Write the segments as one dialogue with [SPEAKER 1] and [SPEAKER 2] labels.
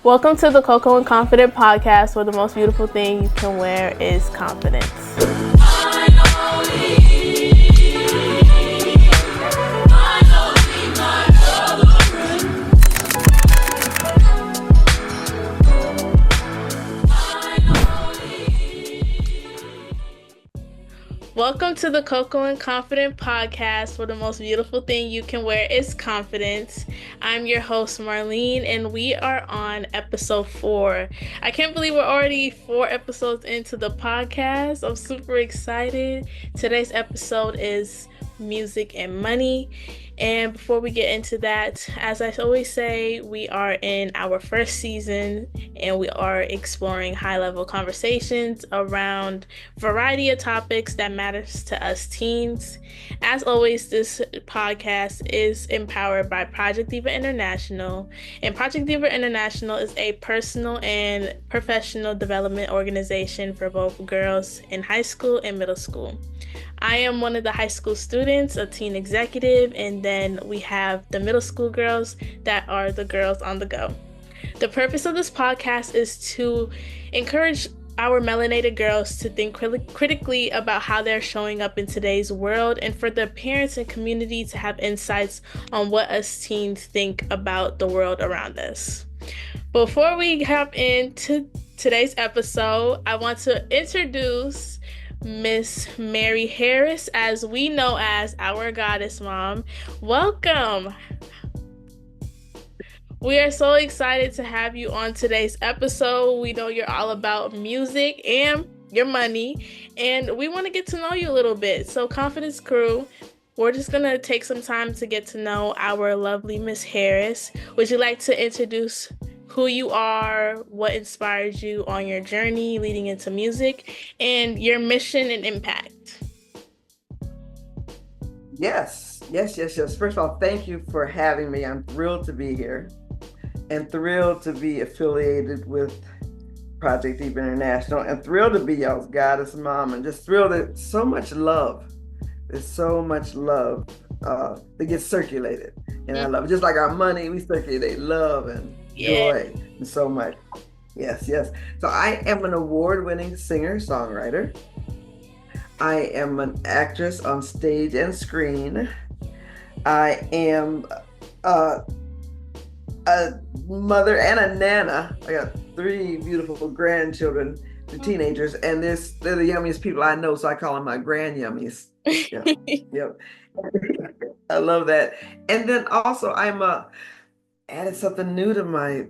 [SPEAKER 1] Welcome to the Coco and Confident podcast, where the most beautiful thing you can wear is confidence. Welcome to the Coco and Confident podcast, where the most beautiful thing you can wear is confidence. I'm your host, Marlene, and we are on episode 4. I can't believe we're already 4 episodes into the podcast. I'm super excited. Today's episode is music and money. And before we get into that, as I always say, we are in our first season and we are exploring high-level conversations around a variety of topics that matters to us teens. As always, this podcast is empowered by Project Diva International, and Project Diva International is a personal and professional development organization for both girls in high school and middle school. I am one of the high school students, a teen executive, and then we have the middle school girls that are the girls on the go. The purpose of this podcast is to encourage our melanated girls to think critically about how they're showing up in today's world, and for the parents and community to have insights on what us teens think about the world around us. Before we hop into today's episode, I want to introduce Miss Mary Harris, as we know as our goddess mom. Welcome. We are so excited to have you on today's episode. We know you're all about music and your money, and we want to get to know you a little bit. So, Confidence Crew, we're just going to take some time to get to know our lovely Miss Harris. Would you like to introduce who you are, what inspired you on your journey leading into music, and your mission and impact?
[SPEAKER 2] Yes. First of all, thank you for having me. I'm thrilled to be here and thrilled to be affiliated with Project Diva International and thrilled to be y'all's goddess mom, and just thrilled that so much love. There's so much love that gets circulated. And I love it. Just like our money, we circulate love and joy and so much. Yes. So I am an award-winning singer-songwriter. I am an actress on stage and screen. I am a mother and a nana. I got 3 beautiful grandchildren, the teenagers, and they're the yummiest people I know, so I call them my grand yummies. Yep. I love that. And then also added something new to my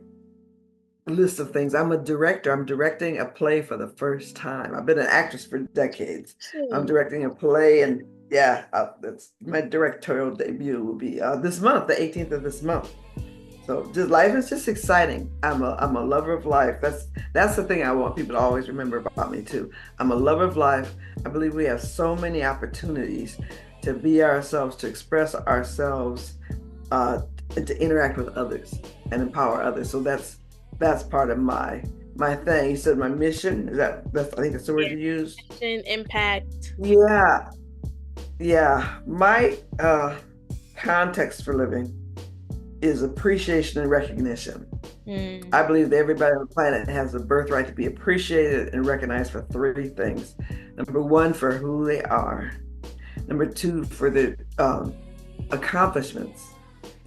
[SPEAKER 2] list of things. I'm a director. I'm directing a play for the first time. I've been an actress for decades. I'm directing a play, and that's my directorial debut will be this month, the 18th of this month. So just life is just exciting. I'm a lover of life. That's the thing I want people to always remember about me too. I'm a lover of life. I believe we have so many opportunities to be ourselves, to express ourselves, and to interact with others and empower others. So that's part of my thing. You said my mission. That's I think that's the word you used.
[SPEAKER 1] Mission, impact.
[SPEAKER 2] Yeah. My context for living is appreciation and recognition. I believe that everybody on the planet has a birthright to be appreciated and recognized for 3 things. Number 1, for who they are. Number 2, for their accomplishments.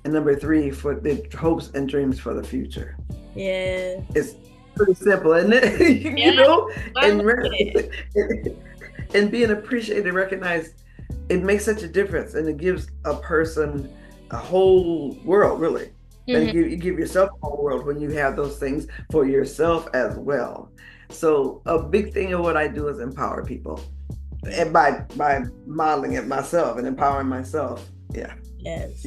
[SPEAKER 2] And number 3, for their hopes and dreams for the future.
[SPEAKER 1] Yeah.
[SPEAKER 2] It's pretty simple, isn't it? You know? And being appreciated and recognized, it makes such a difference, and it gives a person a whole world, really. And you give yourself a whole world when you have those things for yourself as well. So a big thing of what I do is empower people, and by modeling it myself and empowering myself. Yes.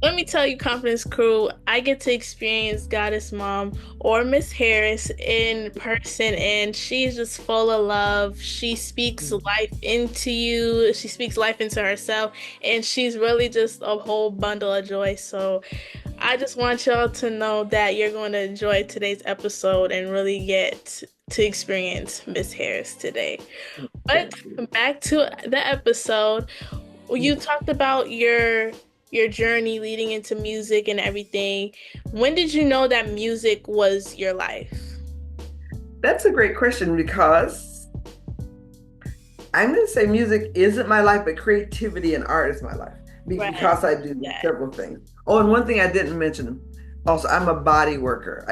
[SPEAKER 1] Let me tell you, Confidence Crew, I get to experience Goddess Mom or Miss Harris in person, and she's just full of love. She speaks life into you. She speaks life into herself, and she's really just a whole bundle of joy. So I just want y'all to know that you're going to enjoy today's episode and really get to experience Miss Harris today. But back to the episode. You talked about your your journey leading into music and everything, when did you know that music was your life?
[SPEAKER 2] That's a great question because I'm going to say music isn't my life, but creativity and art is my life
[SPEAKER 1] Right.
[SPEAKER 2] because I do
[SPEAKER 1] That.
[SPEAKER 2] several things. Oh, and one thing I didn't mention also, I'm a body worker.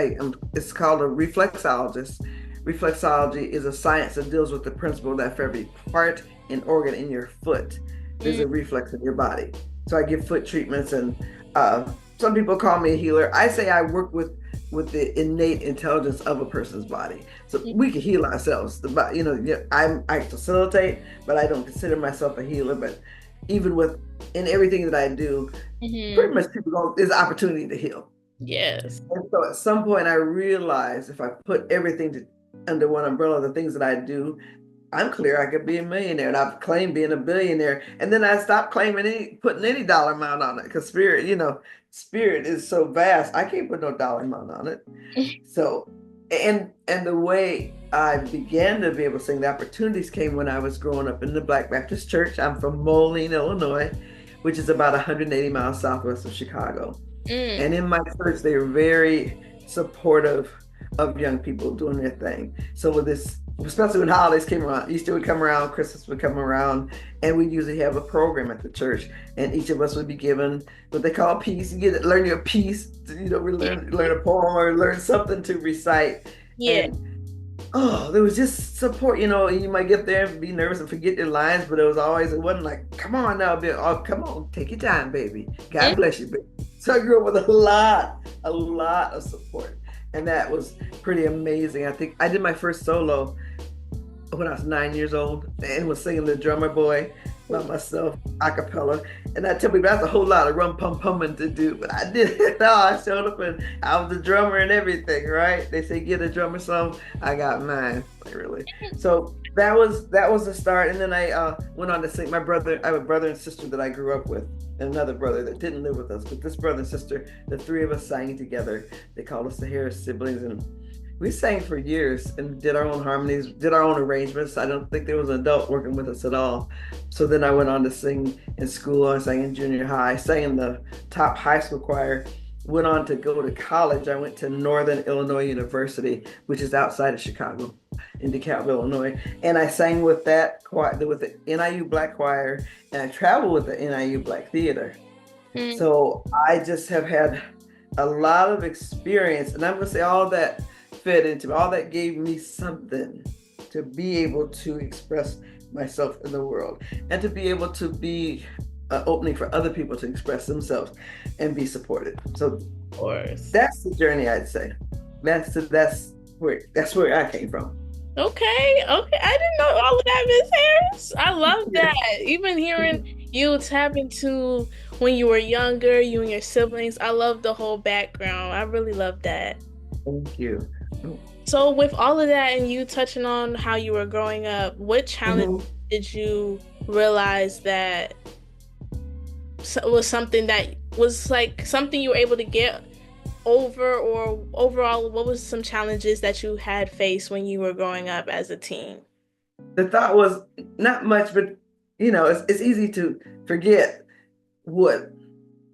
[SPEAKER 2] It's called a reflexologist. Reflexology is a science that deals with the principle that for every part and organ in your foot, there's
[SPEAKER 1] Mm,
[SPEAKER 2] a reflex in your body. So I give foot treatments, and some people call me a healer. I say I work with the innate intelligence of a person's body. So
[SPEAKER 1] mm,
[SPEAKER 2] we can heal ourselves. I facilitate, but I don't consider myself a healer. But even with in everything that I do,
[SPEAKER 1] mhm.
[SPEAKER 2] pretty much there's opportunity to heal.
[SPEAKER 1] Yes.
[SPEAKER 2] And so at some point I realized if I put under one umbrella, the things that I do, I'm clear I could be a millionaire, and I've claimed being a billionaire. And then I stopped putting any dollar amount on it because spirit is so vast. I can't put no dollar amount on it. So, and the way I began to be able to sing, the opportunities came when I was growing up in the Black Baptist Church. I'm from Moline, Illinois, which is about 180 miles southwest of Chicago.
[SPEAKER 1] Mm,
[SPEAKER 2] And in my church, they were very supportive of young people doing their thing. So with this, especially when holidays came around, Easter would come around, Christmas would come around, and we'd usually have a program at the church, and each of us would be given what they call a piece. Learn your piece. We learn a poem or learn something to recite.
[SPEAKER 1] yeah.
[SPEAKER 2] And oh, there was just support. You might get there and be nervous and forget your lines, but it wasn't like, come on now, oh, come on, take your time, baby.
[SPEAKER 1] Mm,
[SPEAKER 2] God bless you, baby. So I grew up with a lot of support. And that was pretty amazing. I think I did my first solo when I was 9 years old and was singing The Drummer Boy by myself, a cappella. And I tell people that's a whole lot of rum pum pumming to do, but I did it all. I showed up and I was the drummer and everything, right? They say get a drummer song. I got mine, like really. So that was the start. And then I went on to sing. I have a brother and sister that I grew up with, and another brother that didn't live with us. But this brother and sister, the three of us sang together. They called us the Harris siblings, and we sang for years and did our own harmonies, did our own arrangements. I don't think there was an adult working with us at all. So then I went on to sing in school. I sang in junior high, sang in the top high school choir, went on to go to college. I went to Northern Illinois University, which is outside of Chicago in DeKalb, Illinois. And I sang with that choir, with the NIU Black Choir, and I traveled with the NIU Black Theater.
[SPEAKER 1] mm,
[SPEAKER 2] So I just have had a lot of experience, and I'm going to say all that fed into all that gave me something to be able to express myself in the world and to be able to be an opening for other people to express themselves and be supported. So
[SPEAKER 1] of course.
[SPEAKER 2] that's the journey, I'd say. That's where I came from.
[SPEAKER 1] Okay, okay. I didn't know all of that, Miss Harris. I love
[SPEAKER 2] Yeah,
[SPEAKER 1] that. Even hearing you tap into when you were younger, you and your siblings. I love the whole background. I really love that.
[SPEAKER 2] thank you.
[SPEAKER 1] So, with all of that and you touching on how you were growing up, what challenge
[SPEAKER 2] Mhm.
[SPEAKER 1] did you realize that was something that was like something you were able to get over, or overall, what was some challenges that you had faced when you were growing up as a teen?
[SPEAKER 2] The thought was not much, but it's easy to forget what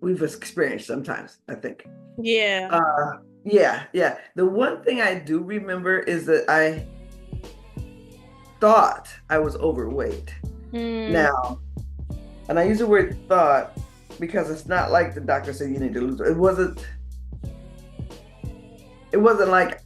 [SPEAKER 2] we've experienced sometimes, I think.
[SPEAKER 1] Yeah.
[SPEAKER 2] Yeah, yeah. The one thing I do remember is that I thought I was overweight.
[SPEAKER 1] Mm,
[SPEAKER 2] Now, and I use the word thought because it's not like the doctor said you need to lose weight. It wasn't like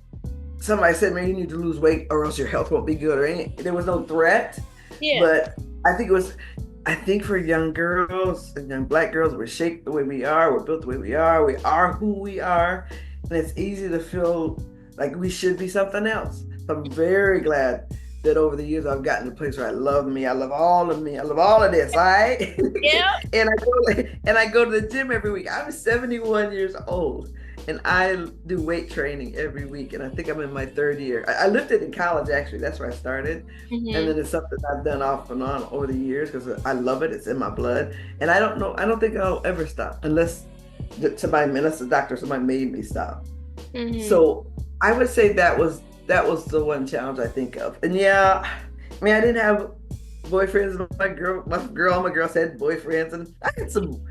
[SPEAKER 2] somebody said, man, you need to lose weight or else your health won't be good or any. There was no threat,
[SPEAKER 1] yeah.
[SPEAKER 2] but I think for young girls and young Black girls, we're shaped the way we are, we're built the way we are who we are. And it's easy to feel like we should be something else. So I'm very glad that over the years I've gotten to a place where I love me. I love all of me. I love all of this. All right.
[SPEAKER 1] Yeah.
[SPEAKER 2] and I go to the gym every week. I'm 71 years old and I do weight training every week. And I think I'm in my third year. I lifted in college, actually. That's where I started. And
[SPEAKER 1] Hmm.
[SPEAKER 2] then it's something I've done off and on over the years because I love it. It's in my blood. And I don't know, I don't think I'll ever stop unless unless the doctor, somebody made me stop.
[SPEAKER 1] Hmm.
[SPEAKER 2] So I would say that was the one challenge I think of. And yeah, I mean I didn't have boyfriends. My girls had boyfriends, and I had some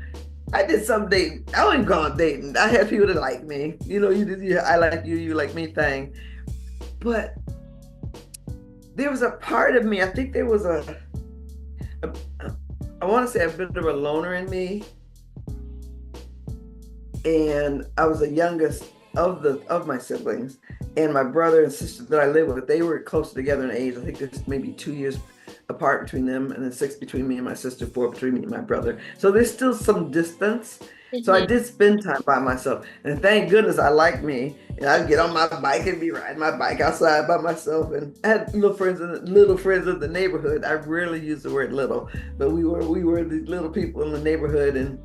[SPEAKER 2] I did some dating. I wouldn't call it dating. I had people that like me. You did. I like you. You like me thing. But there was a part of me. I think there was a I want to say a bit of a loner in me, and I was the youngest of my siblings, and my brother and sister that I lived with, they were close together in age. I think there's maybe 2 years apart between them, and then 6 between me and my sister, 4 between me and my brother. So there's still some distance. So I
[SPEAKER 1] Hmm.
[SPEAKER 2] did spend time by myself, and thank goodness I like me. And I'd get on my bike and be riding my bike outside by myself. And I had little friends in the neighborhood. I rarely use the word little, but we were the little people in the neighborhood. And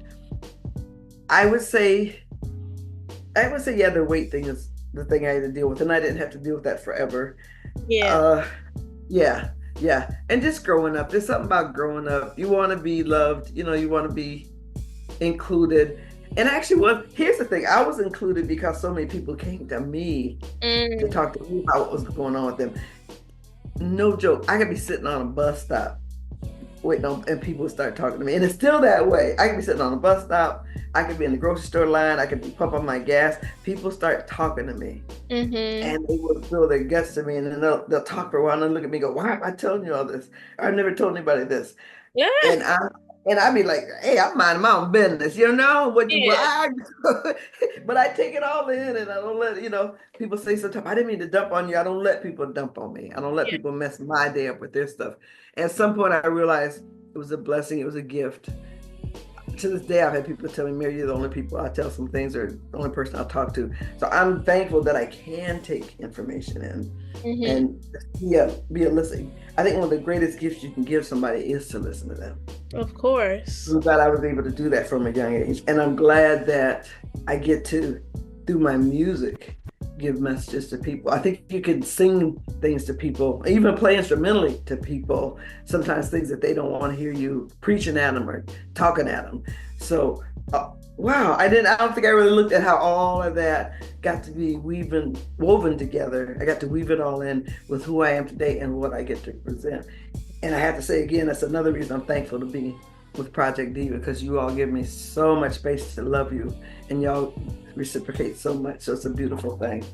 [SPEAKER 2] I would say yeah, the weight thing is the thing I had to deal with, and I didn't have to deal with that forever.
[SPEAKER 1] Yeah.
[SPEAKER 2] Uh, yeah, yeah, and just growing up. There's something about growing up. You want to be loved. You want to be included. And actually, here's the thing: I was included because so many people came to me to
[SPEAKER 1] Mm.
[SPEAKER 2] talk to me about what was going on with them. No joke. I could be sitting on a bus stop waiting on, and people start talking to me. And it's still that way. I could be sitting on a bus stop. I could be in the grocery store line. I could be pumping my gas. People start talking to me,
[SPEAKER 1] Hmm.
[SPEAKER 2] and they will spill their guts to me, and then they'll talk for a while and then look at me and go, "Why am I telling you all this? I've never told anybody this."
[SPEAKER 1] Yeah.
[SPEAKER 2] And I'd be like, "Hey, I'm minding my own business, what you
[SPEAKER 1] Yeah.
[SPEAKER 2] why?" But I take it all in, and I don't let people say sometimes, "I didn't mean to dump on you." I don't let people dump on me. I don't let
[SPEAKER 1] Yeah.
[SPEAKER 2] people mess my day up with their stuff. At some point, I realized it was a blessing. It was a gift. To this day, I've had people tell me, "Mary, you're the only people I tell some things, or the only person I'll talk to." So I'm thankful that I can take information in
[SPEAKER 1] Hmm.
[SPEAKER 2] and be a listening. I think one of the greatest gifts you can give somebody is to listen to them.
[SPEAKER 1] Of course.
[SPEAKER 2] I'm glad I was able to do that from a young age. And I'm glad that I get to, through my music, give messages to people. I think you can sing things to people, even play instrumentally to people, sometimes things that they don't want to hear you preaching at them or talking at them. So, wow, I don't think I really looked at how all of that got to be woven together. I got to weave it all in with who I am today and what I get to present. And I have to say again, that's another reason I'm thankful to be with Project Diva, because you all give me so much space to love you, and y'all reciprocate so much. So it's a beautiful thing.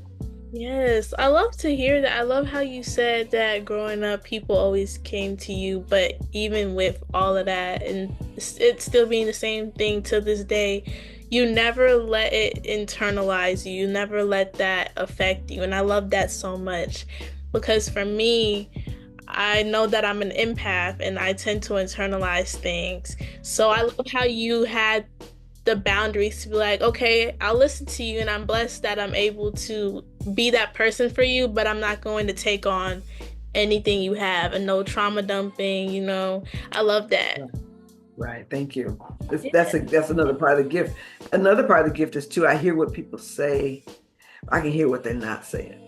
[SPEAKER 1] Yes, I love to hear that. I love how you said that growing up, people always came to you, but even with all of that, and it still being the same thing to this day, you never let it internalize you. You never let that affect you. And I love that so much because for me, I know that I'm an empath and I tend to internalize things. So I love how you had the boundaries to be like, okay, I'll listen to you, and I'm blessed that I'm able to be that person for you, but I'm not going to take on anything you have and no trauma dumping. I love that.
[SPEAKER 2] Right. Right. Thank you.
[SPEAKER 1] Yeah.
[SPEAKER 2] That's another part of the gift. Another part of the gift is too, I hear what people say. I can hear what they're not saying.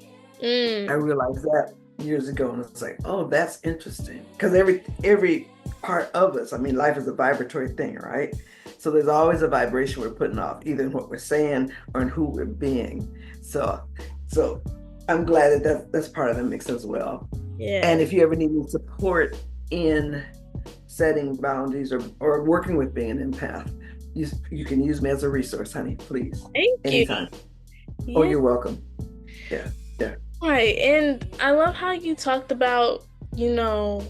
[SPEAKER 2] I
[SPEAKER 1] Mm,
[SPEAKER 2] realized that years ago, and it's like, oh, that's interesting. Because every part of us, I mean, life is a vibratory thing, right? So there's always a vibration we're putting off, either in what we're saying or in who we're being. So I'm glad that that's part of the mix as well.
[SPEAKER 1] yeah.
[SPEAKER 2] And if you ever need any support in setting boundaries or working with being an empath, you can use me as a resource, honey, please,
[SPEAKER 1] Thank you.
[SPEAKER 2] anytime. Oh,
[SPEAKER 1] Yeah.
[SPEAKER 2] you're welcome. Yeah, yeah.
[SPEAKER 1] Right. And I love how you talked about, you know,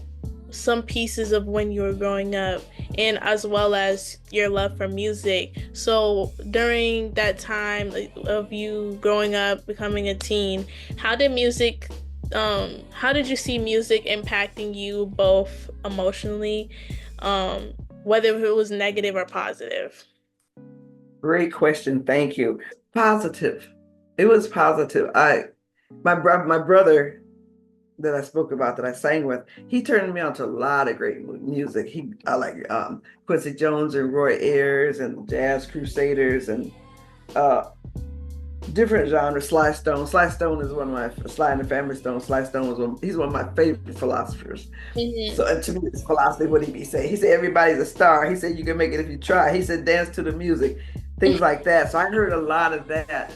[SPEAKER 1] some pieces of when you were growing up and as well as your love for music. So during that time of you growing up, becoming a teen, how did music how did you see music impacting you both emotionally, um, whether it was negative or positive?
[SPEAKER 2] Great question. Thank you. Positive. It was positive. My brother that I spoke about that I sang with, he turned me on to a lot of great music. I like Quincy Jones and Roy Ayers and Jazz Crusaders and uh, different genres. Sly Stone. Sly Stone is one of my Sly and the Family Stone. Sly Stone he's one of my favorite philosophers.
[SPEAKER 1] Hmm.
[SPEAKER 2] So and to me, it's philosophy. What he be saying? He said everybody's a star. He said you can make it if you try. He said dance to the music, things like that. So I heard a lot of that.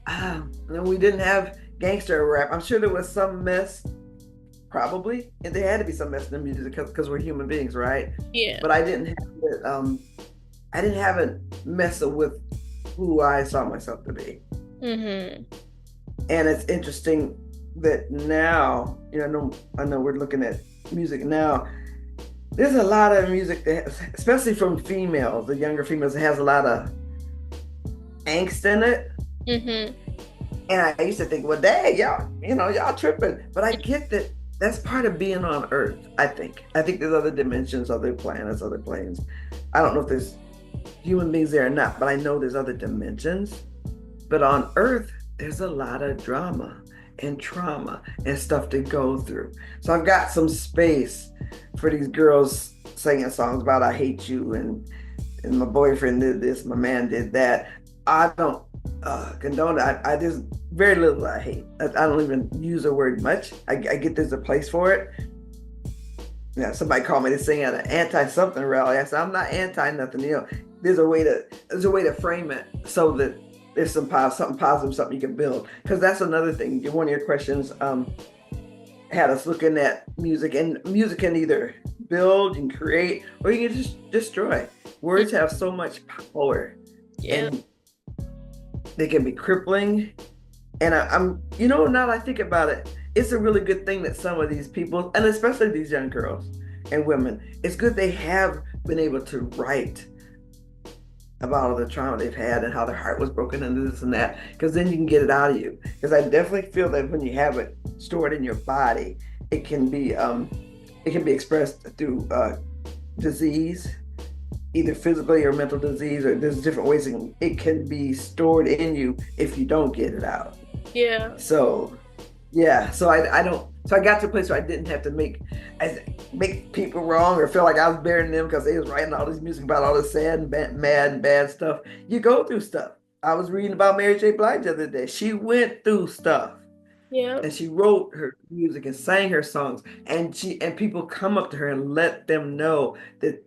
[SPEAKER 2] And we didn't have gangster rap. I'm sure there was some mess, probably, and there had to be some mess in the music because we're human beings, right?
[SPEAKER 1] Yeah.
[SPEAKER 2] But I didn't have it. I didn't have it messing with who I saw myself to be.
[SPEAKER 1] Mm-hmm.
[SPEAKER 2] And it's interesting that now, I know we're looking at music now. There's a lot of music that, especially from females, the younger females, that has a lot of angst in it.
[SPEAKER 1] Mm-hmm.
[SPEAKER 2] And I used to think, well, dang, y'all tripping. But I get that that's part of being on Earth, I think. I think there's other dimensions, other planets, other planes. I don't know if there's human beings there or not, but I know there's other dimensions. But on Earth, there's a lot of drama and trauma and stuff to go through. So I've got some space for these girls singing songs about I hate you and my boyfriend did this, my man did that. I don't condone it. There's very little I hate. I don't even use the word much. I get there's a place for it. Yeah, somebody called me to sing at an anti-something rally. I said, I'm not anti nothing. There's a way to frame it so that there's something positive, something you can build. Because that's another thing. One of your questions had us looking at music, and music can either build and create, or you can just destroy. Words have so much power, and they can be crippling. And I'm, now that I think about it, it's a really good thing that some of these people, and especially these young girls and women, it's good they have been able to write about all the trauma they've had and how their heart was broken and this and that, because then you can get it out of you. Because I definitely feel that when you have it stored in your body, it can be expressed through disease, either physically or mental disease, or there's different ways it can be stored in you if you don't get it out.
[SPEAKER 1] Yeah.
[SPEAKER 2] So I don't. So I got to a place where I didn't have to make people wrong or feel like I was burying them because they was writing all this music about all this sad and mad and bad stuff. You go through stuff. I was reading about Mary J. Blige the other day. She went through stuff.
[SPEAKER 1] Yeah.
[SPEAKER 2] And she wrote her music and sang her songs. And people come up to her and let them know that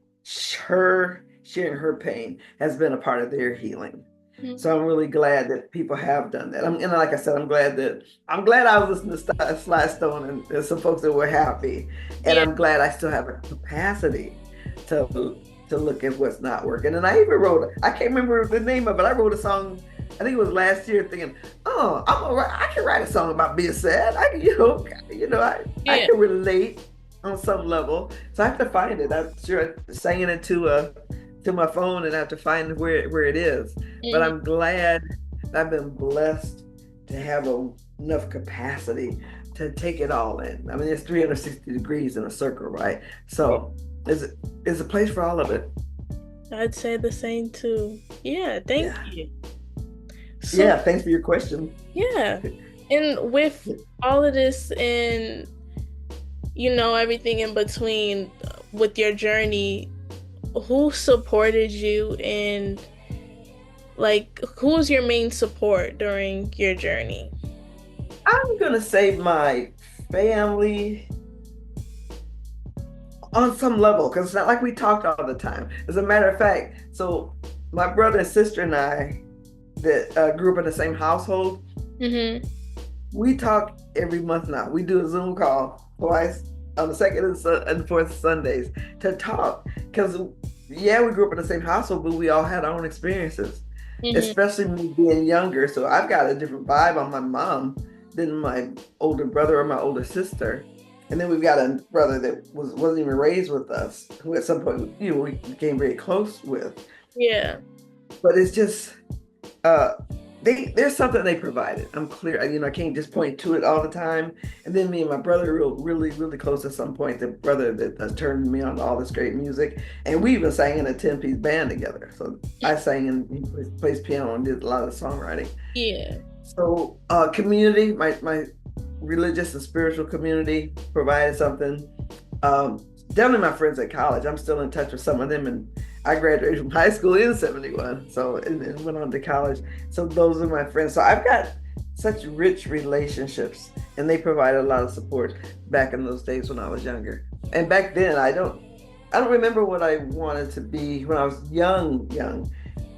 [SPEAKER 2] her sharing her pain has been a part of their healing. Mm-hmm. So I'm really glad that people have done that. And like I said, I'm glad I was listening to Sly Stone and there's some folks that were happy. And I'm glad I still have a capacity to look at what's not working. And I even I can't remember the name of it. I wrote a song, I think it was last year, thinking, I can write a song about being sad. I can relate on some level. So I have to find it. I'm sure I sang it to my phone and I have to find where it is. Mm-hmm. But I'm glad I've been blessed to have enough capacity to take it all in. I mean, it's 360 degrees in a circle, right? So there's a place for all of it.
[SPEAKER 1] I'd say the same too. Yeah, thank you.
[SPEAKER 2] So, thanks for your question.
[SPEAKER 1] Yeah. And with all of this and, everything in between with your journey, who supported you and, who's your main support during your journey?
[SPEAKER 2] I'm going to say my family on some level, because it's not like we talked all the time. As a matter of fact, so my brother and sister and I that grew up in the same household, mm-hmm. we talk every month now. We do a Zoom call twice on the second and fourth Sundays to talk, because we grew up in the same household, but we all had our own experiences, mm-hmm. especially me being younger. So I've got a different vibe on my mom than my older brother or my older sister. And then we've got a brother that wasn't even raised with us, who at some point, we became very close with.
[SPEAKER 1] Yeah.
[SPEAKER 2] But it's just, there's something they provided. I'm clear. I can't just point to it all the time. And then me and my brother were really, really close at some point. The brother that turned me on to all this great music. And we even sang in a 10-piece band together. So I sang and he plays piano and did a lot of songwriting.
[SPEAKER 1] Yeah.
[SPEAKER 2] So community, my religious and spiritual community provided something. Definitely my friends at college. I'm still in touch with some of them, and I graduated from high school in 71, so and went on to college. So those are my friends. So I've got such rich relationships, and they provided a lot of support back in those days when I was younger. And back then, I don't remember what I wanted to be when I was young.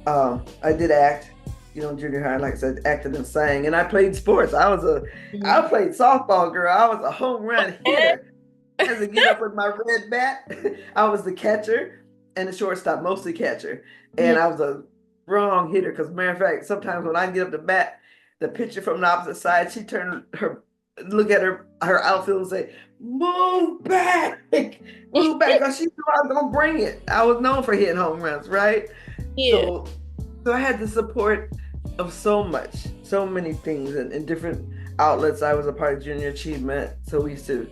[SPEAKER 2] I did act. Junior high, like I said, acted and sang, and I played sports. I played softball, girl. I was a home run hitter. I had to get up with my red bat. I was the catcher. and the shortstop, mostly catcher.
[SPEAKER 1] Mm,
[SPEAKER 2] And I was a wrong hitter because, matter of fact, sometimes when I get up to bat, the pitcher from the opposite side, she turned her look at her outfield and say, "Move back, move back," because she knew I was gonna bring it. I was known for hitting home runs, right?
[SPEAKER 1] yeah,
[SPEAKER 2] So, so I had the support of so much, so many things, and different outlets. I was a part of Junior Achievement, so we used to,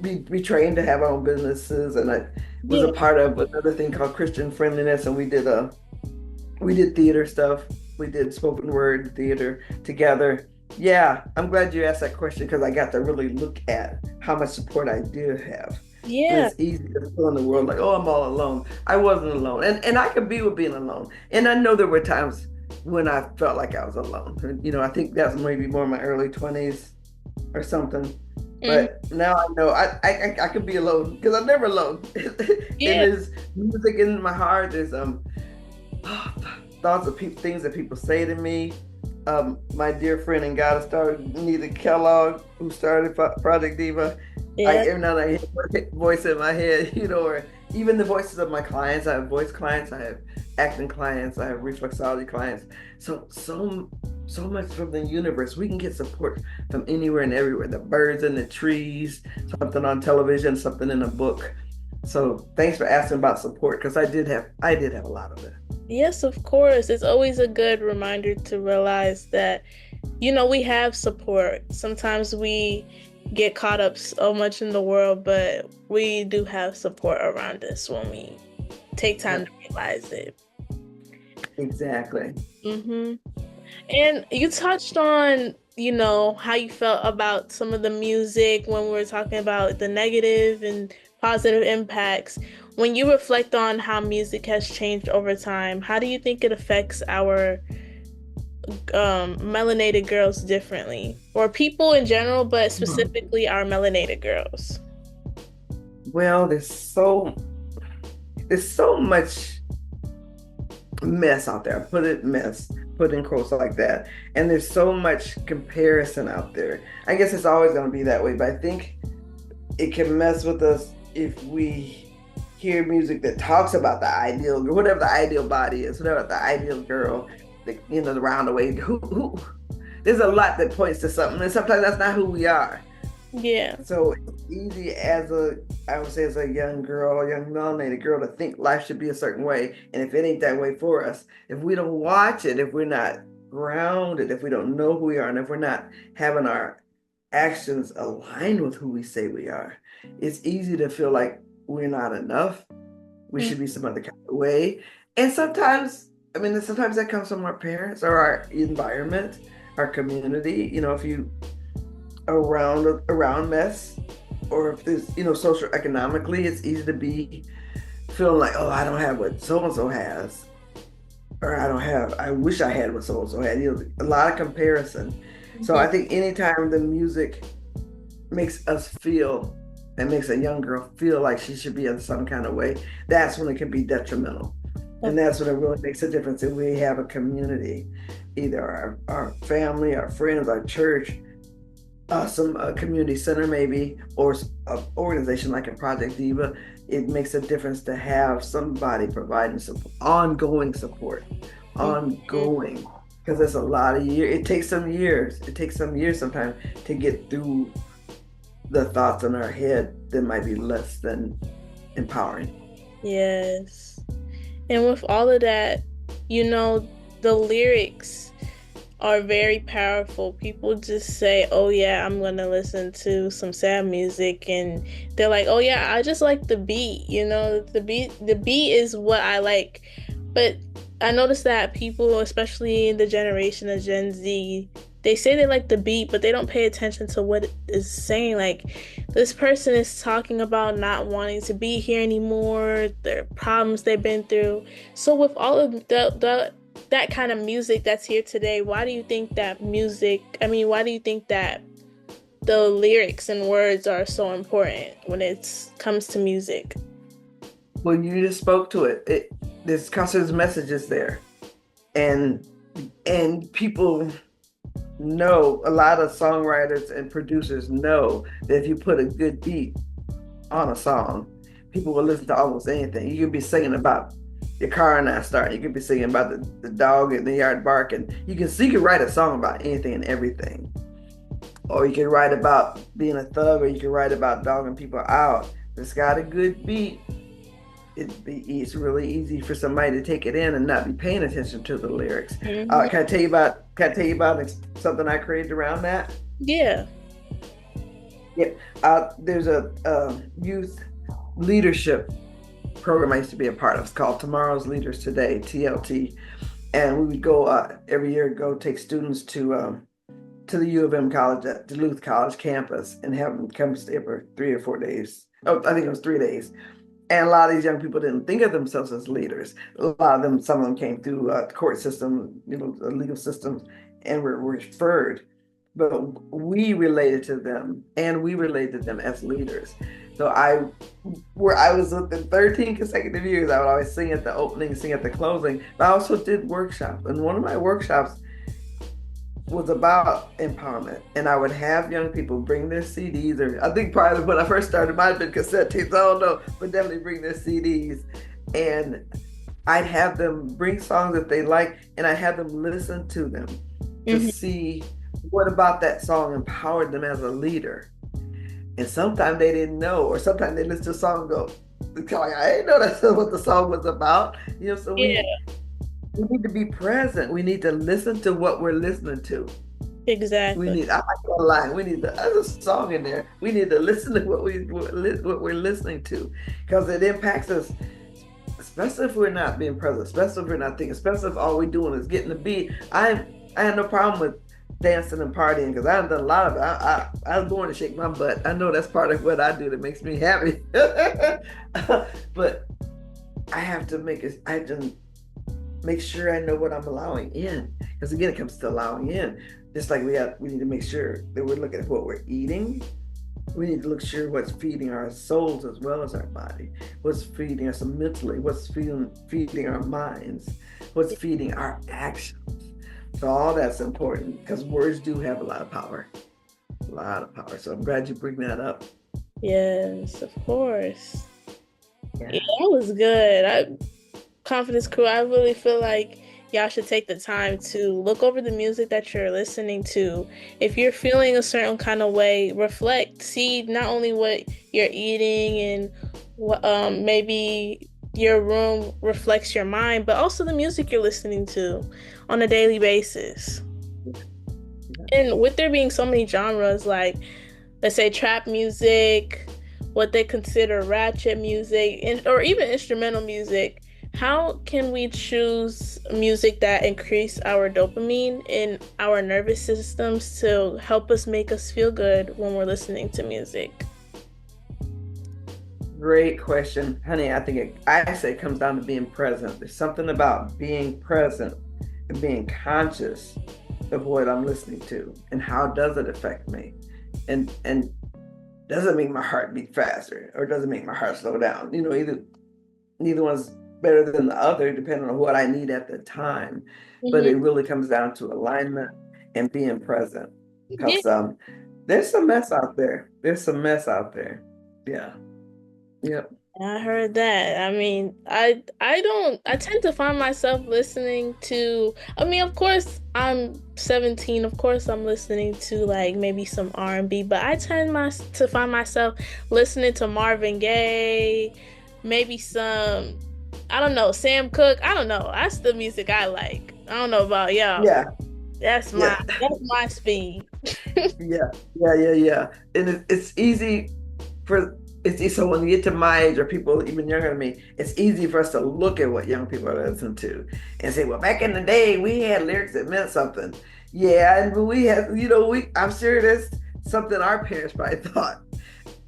[SPEAKER 2] be trained to have our own businesses, and I was a
[SPEAKER 1] yeah,
[SPEAKER 2] part of another thing called Christian Friendliness, and we did theater stuff. We did spoken word theater together. Yeah, I'm glad you asked that question because I got to really look at how much support I did have. And
[SPEAKER 1] yeah,
[SPEAKER 2] it's easy to feel in the world like, oh, I'm all alone. I wasn't alone. And I could be with being alone. And I know there were times when I felt like I was alone. I think that's maybe more in my early 20s or something.
[SPEAKER 1] mhm,
[SPEAKER 2] But now I know I could be alone because I'm never alone. And
[SPEAKER 1] yeah,
[SPEAKER 2] there's music in my heart. There's thoughts of things that people say to me. My dear friend and God star Nita Kellogg, who started Project Diva.
[SPEAKER 1] yeah,
[SPEAKER 2] Every now and then I hear a voice in my head, or even the voices of my clients. I have voice clients, I have acting clients, I have reflexology clients. So much from the universe. We can get support from anywhere and everywhere. The birds and the trees, something on television, something in a book. So thanks for asking about support because I did have a lot of it.
[SPEAKER 1] yes, of course. It's always a good reminder to realize that, we have support. Sometimes we get caught up so much in the world, but we do have support around us when we take time to
[SPEAKER 2] Yep,
[SPEAKER 1] realize it.
[SPEAKER 2] exactly.
[SPEAKER 1] Mm-hmm. And you touched on, how you felt about some of the music when we were talking about the negative and positive impacts. When you reflect on how music has changed over time, how do you think it affects our melanated girls differently? Or people in general, but
[SPEAKER 2] Hmm.
[SPEAKER 1] specifically our melanated girls?
[SPEAKER 2] Well, there's so much mess out there. Put it mess, put in quotes like that. And there's so much comparison out there. I guess it's always going to be that way, but I think it can mess with us if we hear music that talks about the ideal, whatever the ideal body is, whatever the ideal girl, the round away. There's a lot that points to something, and sometimes that's not who we are.
[SPEAKER 1] Yeah.
[SPEAKER 2] So it's easy I would say, as a young girl, young melanated girl, to think life should be a certain way. And if it ain't that way for us, if we don't watch it, if we're not grounded, if we don't know who we are, and if we're not having our actions aligned with who we say we are, it's easy to feel like we're not enough. We
[SPEAKER 1] Mm,
[SPEAKER 2] should be some other kind of way. And sometimes that comes from our parents or our environment, our community. If you around mess, or if there's social economically, it's easy to be feeling like, oh, I don't have what so and so has, or I wish I had what so and so had. A lot of comparison. So
[SPEAKER 1] mhm.
[SPEAKER 2] I think anytime the music makes us feel and makes a young girl feel like she should be in some kind of way, that's when it can be detrimental. And that's when it really makes a difference if we have a community, either our family, our friends, our church, some community center maybe, or an organization like a Project Diva. It makes a difference to have somebody providing some
[SPEAKER 1] Mhm.
[SPEAKER 2] ongoing, because it's a lot of years. It takes some years sometimes to get through the thoughts in our head that might be less than empowering.
[SPEAKER 1] Yes. And with all of that, the lyrics are very powerful. People just say, "Oh yeah, I'm gonna listen to some sad music," and they're like, "Oh yeah, I just like the beat." The beat is what I like. But I noticed that people, especially in the generation of Gen Z, they say they like the beat, but they don't pay attention to what it is saying. Like, this person is talking about not wanting to be here anymore, their problems they've been through. So with all of that kind of music that's here today, why do you think that why do you think that the lyrics and words are so important when it comes to music?
[SPEAKER 2] When you just spoke to it, there's constant messages there, and people know, a lot of songwriters and producers know that if you put a good beat on a song, people will listen to almost anything. You could be singing about your car not starting. You could be singing about the dog in the yard barking. You can write a song about anything and everything. Or you can write about being a thug, or you can write about dogging people out. If it's got a good beat, it's really easy for somebody to take it in and not be paying attention to the lyrics.
[SPEAKER 1] Mm-hmm.
[SPEAKER 2] Can I tell you about something I created around that?
[SPEAKER 1] Yeah.
[SPEAKER 2] Yeah. There's a youth leadership program I used to be a part of. It's called Tomorrow's Leaders Today, TLT. And we would go every year, go take students to the U of M College at Duluth College campus and have them come stay for 3 or 4 days. Oh, I think it was 3 days. And a lot of these young people didn't think of themselves as leaders. A lot of them, some of them came through the court system, the legal system, and were referred. But we related to them, and we related to them as leaders. So I was with them 13 consecutive years. I would always sing at the opening, sing at the closing. But I also did workshops, and one of my workshops was about empowerment, and I would have young people bring their CDs, or I think probably when I first started, it might have been cassette tapes, I don't know, but definitely bring their CDs, and I'd have them bring songs that they like, and I'd have them listen to them to see what about that song empowered them as a leader. And sometimes they didn't know, or sometimes they listen to a song and go, I didn't know that's what the song was about. So we need to be present. We need to listen to what we're listening to.
[SPEAKER 1] Exactly.
[SPEAKER 2] I like that line. There's a song in there. We need to listen to what we're listening to, because it impacts us, especially if we're not being present, especially if we're not thinking, especially if all we're doing is getting the beat. I have no problem with dancing and partying, because I've done a lot of it. I was born to shake my butt. I know that's part of what I do that makes me happy. But I have to make sure I know what I'm allowing in, because again, it comes to allowing in. Just like we need to make sure that we're looking at what we're eating. We need to look sure what's feeding our souls as well as our body, what's feeding us mentally, what's feeding our minds, what's feeding our actions. So all that's important, because words do have a lot of power. So I'm glad you bring that up.
[SPEAKER 1] Yes, of course. Yeah, that was good. Confidence Crew, I really feel like y'all should take the time to look over the music that you're listening to. If you're feeling a certain kind of way, reflect, see not only what you're eating and what maybe your room reflects your mind, but also the music you're listening to on a daily basis. And with there being so many genres, like let's say trap music, what they consider ratchet music, or even instrumental music, how can we choose music that increase our dopamine in our nervous systems to help us make us feel good when we're listening to music?
[SPEAKER 2] Great question, honey. I say it comes down to being present. There's something about being present and being conscious of what I'm listening to, and how does it affect me, and does it make my heart beat faster, or does it make my heart slow down? Neither one's better than the other, depending on what I need at the time. But it really comes down to alignment and being present, because there's some mess out there. Yeah. Yep.
[SPEAKER 1] I heard that. I mean, I tend to find myself listening to, of course I'm 17, of course I'm listening to like maybe some R&B, but I tend to find myself listening to Marvin Gaye, maybe some, I don't know, Sam Cooke. I don't know. That's the music I like. I don't know about y'all.
[SPEAKER 2] Yeah.
[SPEAKER 1] That's my speed.
[SPEAKER 2] Yeah. And it's easy so when you get to my age, or people even younger than me, it's easy for us to look at what young people are listening to and say, well, back in the day, we had lyrics that meant something. Yeah, and we had, I'm sure there's something our parents probably thought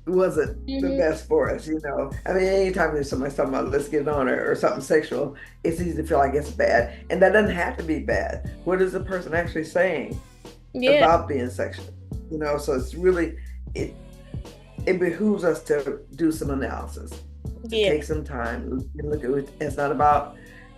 [SPEAKER 2] wasn't the best for us, anytime there's somebody talking about let's get on, or something sexual, it's easy to feel like it's bad. And that doesn't have to be bad. What is the person actually saying about being sexual? So it's really, it behooves us to do some analysis, to take some time and look at it. It's not about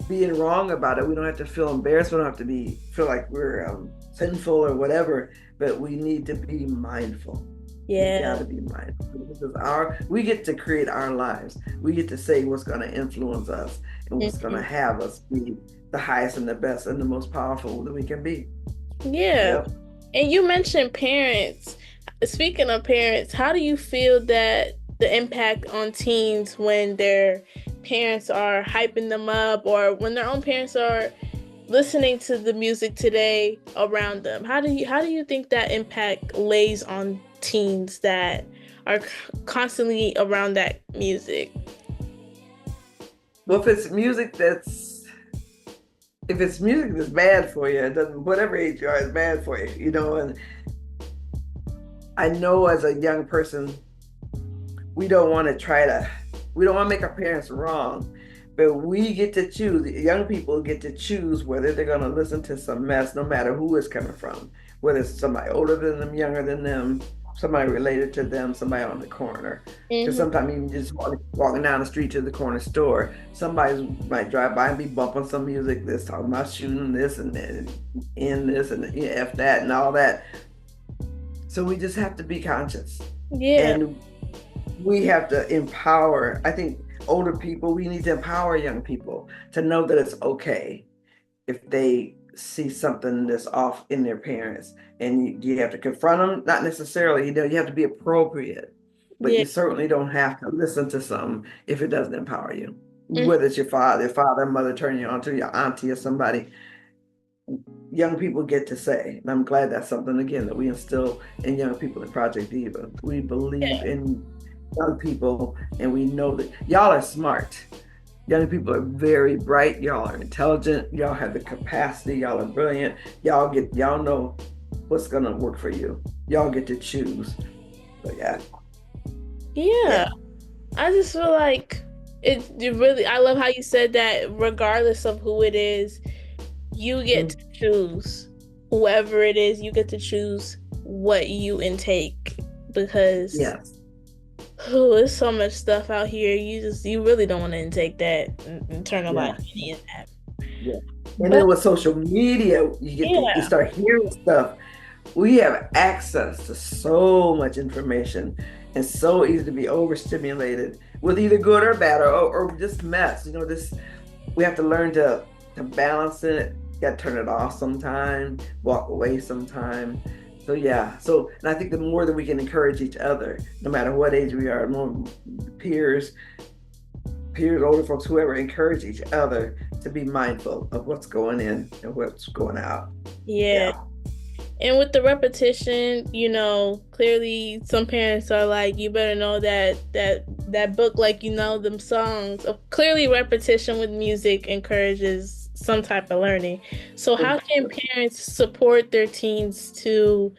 [SPEAKER 2] being wrong about it. We don't have to feel embarrassed. We don't have to feel like we're sinful or whatever, but we need to be mindful. We
[SPEAKER 1] Yeah.
[SPEAKER 2] gotta be mindful because we get to create our lives. We get to say what's gonna influence us and what's gonna
[SPEAKER 1] Mhm.
[SPEAKER 2] have us be the highest and the best and the most powerful that we can be.
[SPEAKER 1] Yeah.
[SPEAKER 2] Yep.
[SPEAKER 1] And you mentioned parents. Speaking of parents, how do you feel that the impact on teens when their parents are hyping them up or when their own parents are listening to the music today around them? How do you think that impact lays on teens that are constantly around that music?
[SPEAKER 2] Well, if it's music that's bad for you, it doesn't whatever age you are, it's bad for you, you know. And I know as a young person, we don't want to we don't want to make our parents wrong, but we get to choose. Young people get to choose whether they're going to listen to some mess, no matter who it's coming from, whether it's somebody older than them, younger than them, somebody related to them, somebody on the corner. Because
[SPEAKER 1] Hmm.
[SPEAKER 2] sometimes even just walking down the street to the corner store, somebody might drive by and be bumping some music that's talking about shooting this and in this and F that and all that. So we just have to be conscious.
[SPEAKER 1] Yeah,
[SPEAKER 2] And we have to empower. I think older people, we need to empower young people to know that it's okay if they see something that's off in their parents. And you have to confront them, not necessarily, you have to be appropriate, but
[SPEAKER 1] yeah.
[SPEAKER 2] you certainly don't have to listen to some if it doesn't empower you.
[SPEAKER 1] Mhm.
[SPEAKER 2] Whether it's your father, mother turning you on to your auntie or somebody, young people get to say. And I'm glad that's something again that we instill in young people in Project Diva. We believe in young people and we know that y'all are smart. Young people are very bright, y'all are intelligent, y'all have the capacity, y'all are brilliant, y'all know what's gonna work for you. Y'all get to choose. So yeah.
[SPEAKER 1] Yeah.
[SPEAKER 2] Yeah.
[SPEAKER 1] I just feel like it really, I love how you said that regardless of who it is, you get
[SPEAKER 2] Mm,
[SPEAKER 1] to choose whoever it is, you get to choose what you intake because
[SPEAKER 2] yes.
[SPEAKER 1] oh, there's so much stuff out here. You really don't want to intake that and internalize
[SPEAKER 2] Yeah.
[SPEAKER 1] any of that.
[SPEAKER 2] Yeah. And
[SPEAKER 1] But
[SPEAKER 2] then with social media, you
[SPEAKER 1] yeah,
[SPEAKER 2] start hearing stuff. We have access to so much information and so easy to be overstimulated with either good or bad or just mess. This we have to learn to balance it. You got to turn it off sometime, walk away sometime. So yeah. And I think the more that we can encourage each other, no matter what age we are, more peers, older folks, whoever, encourage each other to be mindful of what's going in and what's going out.
[SPEAKER 1] yeah.
[SPEAKER 2] Yeah.
[SPEAKER 1] And with the repetition, clearly some parents are like, you better know that book like you know them songs. Clearly repetition with music encourages some type of learning. So how can parents support their teens to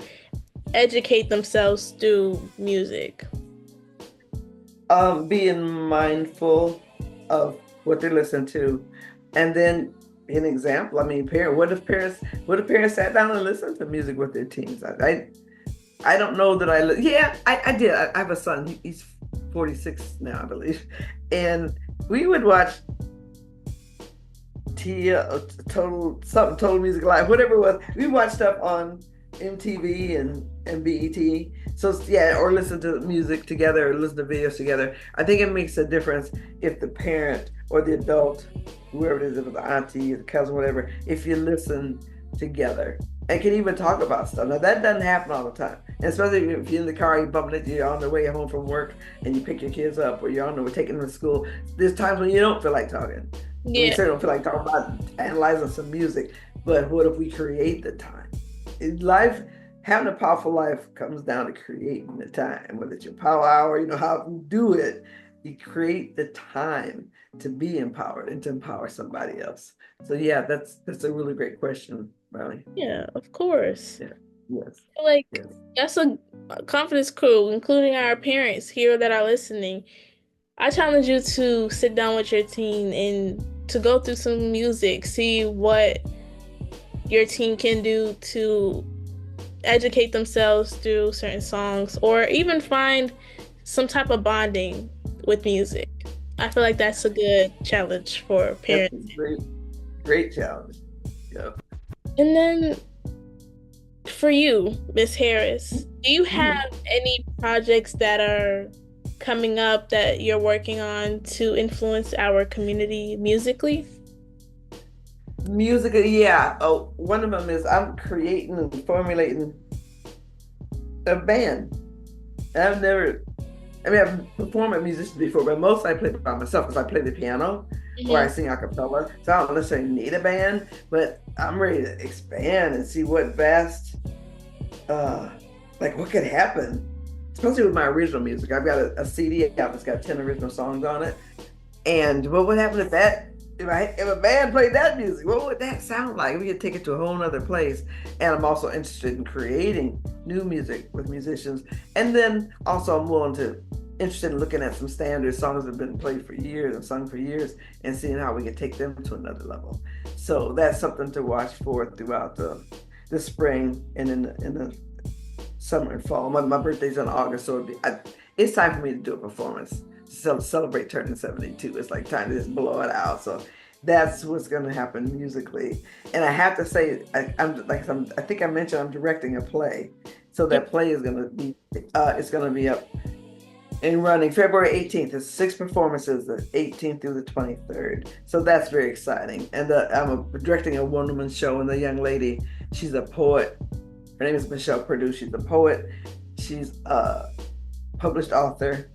[SPEAKER 1] educate themselves through music?
[SPEAKER 2] Being mindful of what they listen to, and then an example. I mean, what if parents sat down and listened to music with their teens? I don't know that yeah, I did. I have a son. He's 46 now, I believe, and we would watch Total Music Live, whatever it was. We watched stuff on MTV and BET. So yeah, or listen to music together, or listen to videos together. I think it makes a difference if the parent or the adult, whoever it is, if it's the auntie, the cousin, whatever, if you listen together and can even talk about stuff. Now that doesn't happen all the time, and especially if you're in the car, you're bumping into you're on the way home from work, and you pick your kids up, or you're on the way taking them to school. There's times when you don't feel like talking. We
[SPEAKER 1] Yeah,
[SPEAKER 2] certainly don't feel like talking about analyzing some music, but what if we create the time? Life, having a powerful life comes down to creating the time, whether it's your power hour, how you do it, you create the time to be empowered and to empower somebody else. So yeah, that's a really great question, Riley.
[SPEAKER 1] yeah, of course.
[SPEAKER 2] Yeah. Yes.
[SPEAKER 1] Like
[SPEAKER 2] Yes.
[SPEAKER 1] that's a confidence crew, including our parents here that are listening. I challenge you to sit down with your teen and to go through some music, see what your teen can do to educate themselves through certain songs, or even find some type of bonding with music. I feel like that's a good challenge for
[SPEAKER 2] That's a
[SPEAKER 1] parents.
[SPEAKER 2] great challenge. Yeah.
[SPEAKER 1] And then For you, Miss Harris, do you have
[SPEAKER 2] Mhm.
[SPEAKER 1] any projects that are coming up that you're working on to influence our community musically?
[SPEAKER 2] Music, yeah. Oh, one of them is I'm creating and formulating a band. I've never, I mean, I've performed at musicians before, but mostly I play by myself because I play the piano or I
[SPEAKER 1] Hmm.
[SPEAKER 2] sing a cappella. So I don't necessarily need a band, but I'm ready to expand and see what vast, uh, like what could happen, especially with my original music. I've got a CD out that's got 10 original songs on it. And what would happen if a band played that music? What would that sound like? We could take it to a whole nother place. And I'm also interested in creating new music with musicians. And then also I'm willing to interested in looking at some standard songs that have been played for years and sung for years and seeing how we can take them to another level. So that's something to watch for throughout the spring and in the summer and fall. My birthday's in August, so it's time for me to do a performance to celebrate turning 72. It's like time to just blow it out. So that's what's going to happen musically. And I have to say, I think I mentioned I'm directing a play. So that play is going to be, it's going to be up and running February 18th. It's six performances, the 18th through the 23rd. So that's very exciting. And directing a one-woman show, and the young lady, she's a poet. Her name is Michelle Purdue. She's a poet. She's a published author.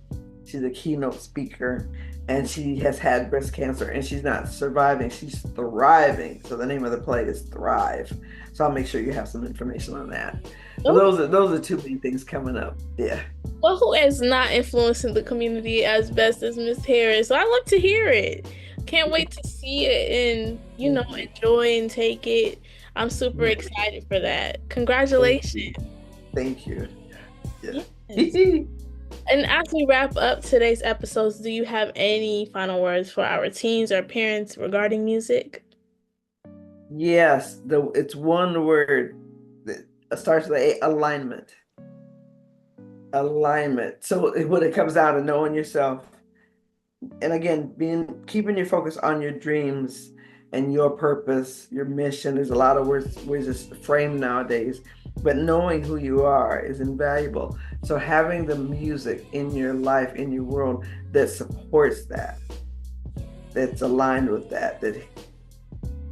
[SPEAKER 2] She's a keynote speaker, and she has had breast cancer, and she's not surviving. She's thriving. So the name of the play is Thrive. So I'll make sure you have some information on that. But
[SPEAKER 1] Oh,
[SPEAKER 2] those are two big things coming up. Yeah.
[SPEAKER 1] well, who is not influencing the community as best as Miss Harris? So I love to hear it. Can't wait to see it and,
[SPEAKER 2] Thank you.
[SPEAKER 1] enjoy and take it. I'm super
[SPEAKER 2] Yeah.
[SPEAKER 1] excited for that.
[SPEAKER 2] Thank
[SPEAKER 1] Congratulations.
[SPEAKER 2] you. Thank you. Yeah.
[SPEAKER 1] Yes. And as we wrap up today's episodes, do you have any final words for our teens or parents regarding music?
[SPEAKER 2] Yes, it's one word that starts with alignment. Alignment. So when it comes down to knowing yourself, and again, being keeping your focus on your dreams and your purpose, your mission. There's a lot of ways it's framed nowadays, but knowing who you are is invaluable. So having the music in your life, in your world that supports that, that's aligned with that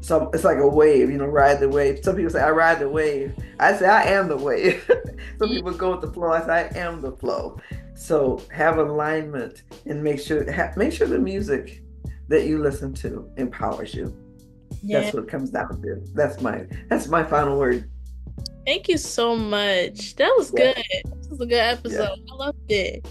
[SPEAKER 2] so it's like a wave, ride the wave. Some people say I ride the wave. I say I am the wave. Some people go with the flow. I say I am the flow. So have alignment and make sure the music that you listen to empowers you.
[SPEAKER 1] Yeah.
[SPEAKER 2] That's what it comes down to. That's my final word.
[SPEAKER 1] Thank you so much. That was
[SPEAKER 2] Yeah.
[SPEAKER 1] good. This was a good
[SPEAKER 2] Yeah.
[SPEAKER 1] episode. I loved it.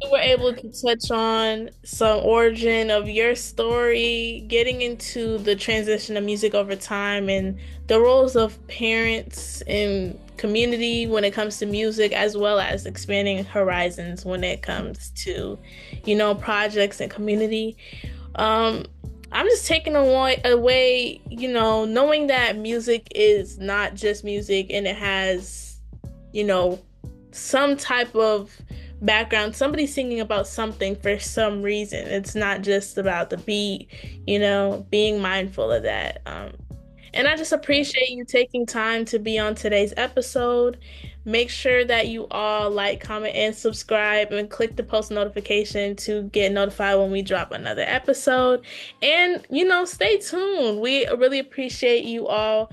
[SPEAKER 1] We were able to touch on some origin of your story, getting into the transition of music over time and the roles of parents and community when it comes to music, as well as expanding horizons when it comes to, projects and community. Um, I'm just taking away, knowing that music is not just music and it has, you know, some type of background, somebody singing about something for some reason. It's not just about the beat, being mindful of that. And I just appreciate you taking time to be on today's episode. Make sure that you all like, comment, and subscribe, and click the post notification to get notified when we drop another episode. And, stay tuned. We really appreciate you all.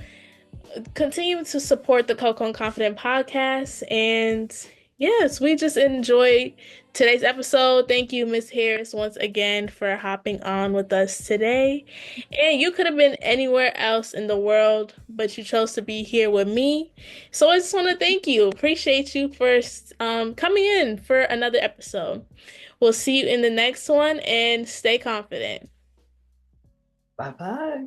[SPEAKER 1] Continue to support the Coco and Confident podcast. And yes, we just enjoyed today's episode. Thank you, Miss Harris, once again for hopping on with us today. And you could have been anywhere else in the world, but you chose to be here with me. So I just want to thank you. Appreciate you for coming in for another episode. We'll see you in the next one and stay confident.
[SPEAKER 2] Bye bye.